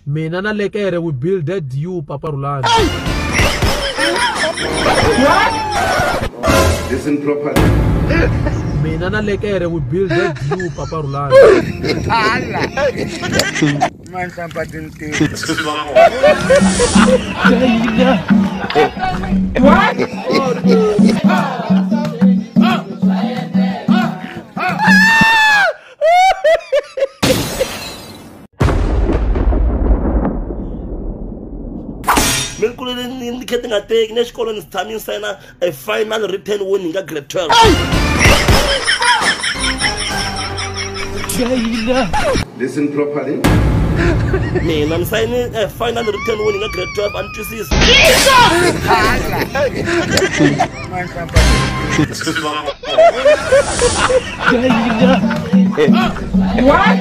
Mina na lekere we builded you, Papa Rulani. What? Listen properly. Mina na lekere we builded you, Papa Rulani. Man, somebody What? Indicating a take next colon is timing sign a final return winning a grade 12. Listen properly. Man, I'm signing a final return winning a grade 12 and 2 seasons. What?